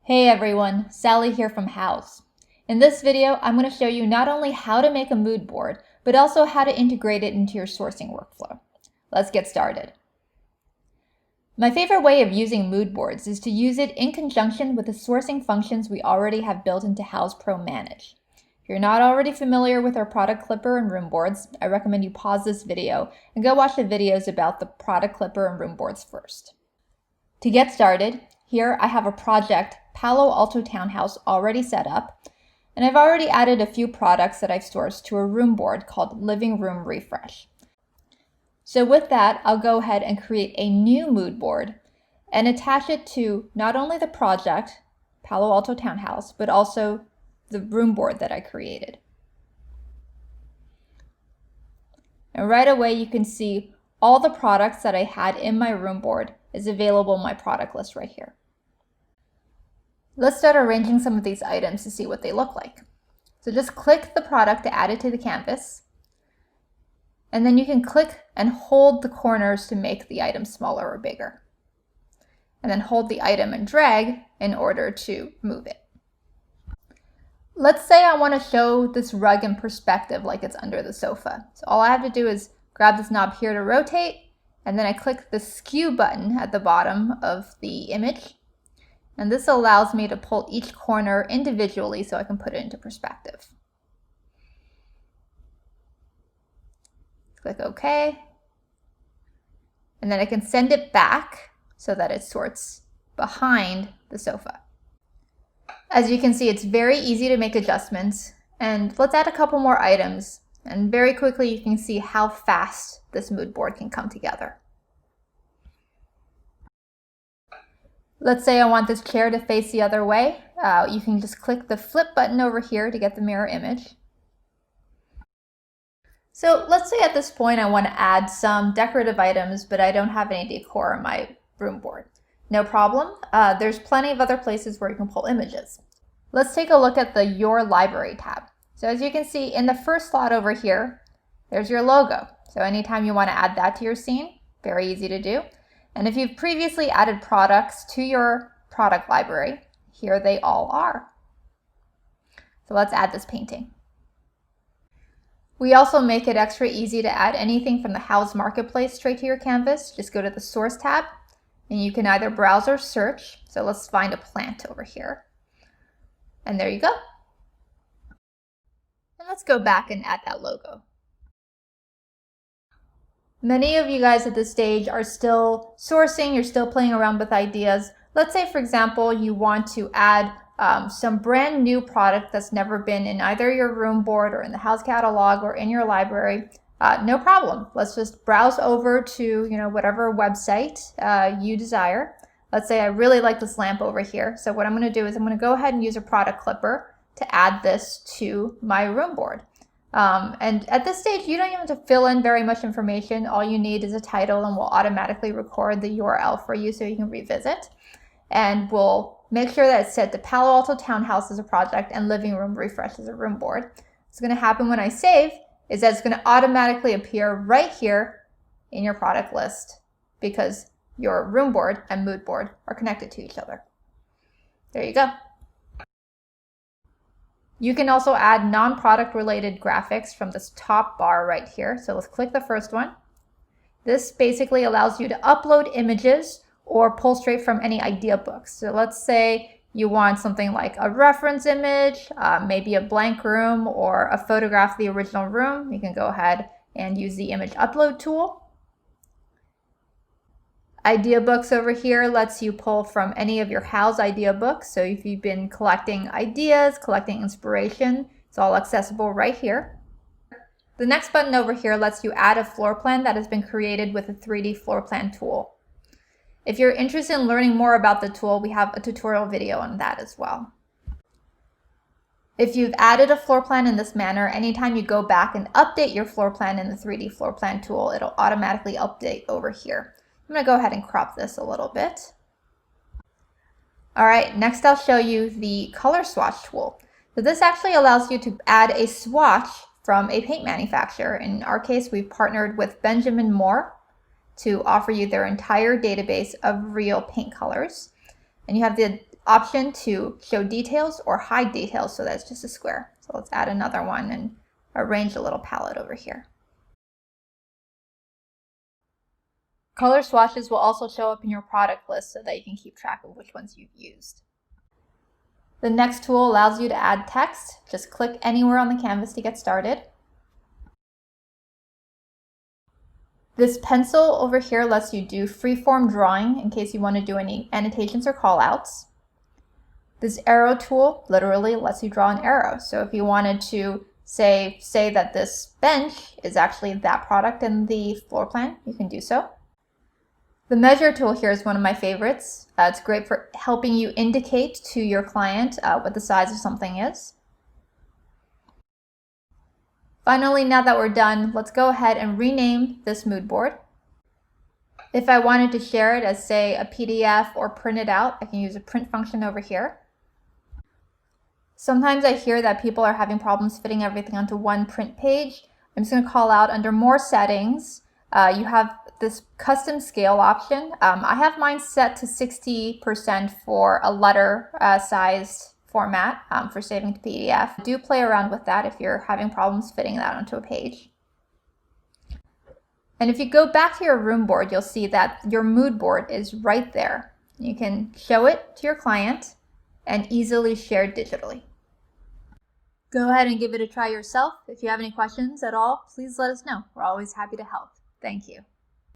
Hey everyone, Sally here from House. In this video, I'm going to show you not only how to make a mood board, but also how to integrate it into your sourcing workflow. Let's get started. My favorite way of using mood boards is to use it in conjunction with the sourcing functions we already have built into House Pro Manage. If you're not already familiar with our product clipper and room boards, I recommend you pause this video and go watch the videos about the product clipper and room boards first. To get started, here I have a project Palo Alto Townhouse already set up, and I've already added a few products that I've sourced to a room board called Living Room Refresh. So with that, I'll go ahead and create a new mood board and attach it to not only the project, Palo Alto Townhouse, but also the room board that I created. And right away you can see all the products that I had in my room board is available in my product list right here. Let's start arranging some of these items to see what they look like. So just click the product to add it to the canvas, and then you can click and hold the corners to make the item smaller or bigger. And then hold the item and drag in order to move it. Let's say I want to show this rug in perspective like it's under the sofa. So all I have to do is grab this knob here to rotate, and then I click the skew button at the bottom of the image. And this allows me to pull each corner individually so I can put it into perspective. Click OK. And then I can send it back so that it sorts behind the sofa. As you can see, it's very easy to make adjustments. And let's add a couple more items. And very quickly you can see how fast this mood board can come together. Let's say I want this chair to face the other way. You can just click the flip button over here to get the mirror image. So let's say at this point I want to add some decorative items, but I don't have any decor on my room board. No problem. There's plenty of other places where you can pull images. Let's take a look at the Your Library tab. So as you can see in the first slot over here, there's your logo. So anytime you want to add that to your scene, very easy to do. And if you've previously added products to your product library, here they all are. So let's add this painting. We also make it extra easy to add anything from the House Marketplace straight to your canvas. Just go to the Source tab, and you can either browse or search. So let's find a plant over here. And there you go. And let's go back and add that logo. Many of you guys at this stage are still sourcing, you're still playing around with ideas. Let's say, for example, you want to add some brand new product that's never been in either your room board or in the house catalog or in your library. No problem. Let's just browse over to whatever website you desire. Let's say I really like this lamp over here. So what I'm going to do is I'm going to go ahead and use a product clipper to add this to my room board. And at this stage, you don't even have to fill in very much information. All you need is a title, and we'll automatically record the URL for you so you can revisit. And we'll make sure that it's set to Palo Alto Townhouse as a project and Living Room Refresh as a room board. What's going to happen when I save is that it's going to automatically appear right here in your product list because your room board and mood board are connected to each other. There you go. You can also add non-product related graphics from this top bar right here. So let's click the first one. This basically allows you to upload images or pull straight from any idea books. So let's say you want something like a reference image, maybe a blank room or a photograph of the original room. You can go ahead and use the image upload tool. Idea books over here lets you pull from any of your house idea books. So if you've been collecting ideas, collecting inspiration, it's all accessible right here. The next button over here lets you add a floor plan that has been created with a 3D floor plan tool. If you're interested in learning more about the tool, we have a tutorial video on that as well. If you've added a floor plan in this manner, anytime you go back and update your floor plan in the 3D floor plan tool, it'll automatically update over here. I'm going to go ahead and crop this a little bit. All right, next I'll show you the color swatch tool. So this actually allows you to add a swatch from a paint manufacturer. In our case, we've partnered with Benjamin Moore to offer you their entire database of real paint colors. And you have the option to show details or hide details, so that's just a square. So let's add another one and arrange a little palette over here. Color swatches will also show up in your product list so that you can keep track of which ones you've used. The next tool allows you to add text. Just click anywhere on the canvas to get started. This pencil over here lets you do freeform drawing in case you want to do any annotations or callouts. This arrow tool literally lets you draw an arrow. So if you wanted to say that this bench is actually that product in the floor plan, you can do so. The measure tool here is one of my favorites. It's great for helping you indicate to your client what the size of something is. Finally, now that we're done, let's go ahead and rename this mood board. If I wanted to share it as, say, a PDF or print it out, I can use a print function over here. Sometimes I hear that people are having problems fitting everything onto one print page. I'm just going to call out under More Settings. You have this custom scale option. I have mine set to 60% for a letter sized format for saving to PDF. Do play around with that if you're having problems fitting that onto a page. And if you go back to your room board, you'll see that your mood board is right there. You can show it to your client and easily share digitally. Go ahead and give it a try yourself. If you have any questions at all, please let us know. We're always happy to help. Thank you.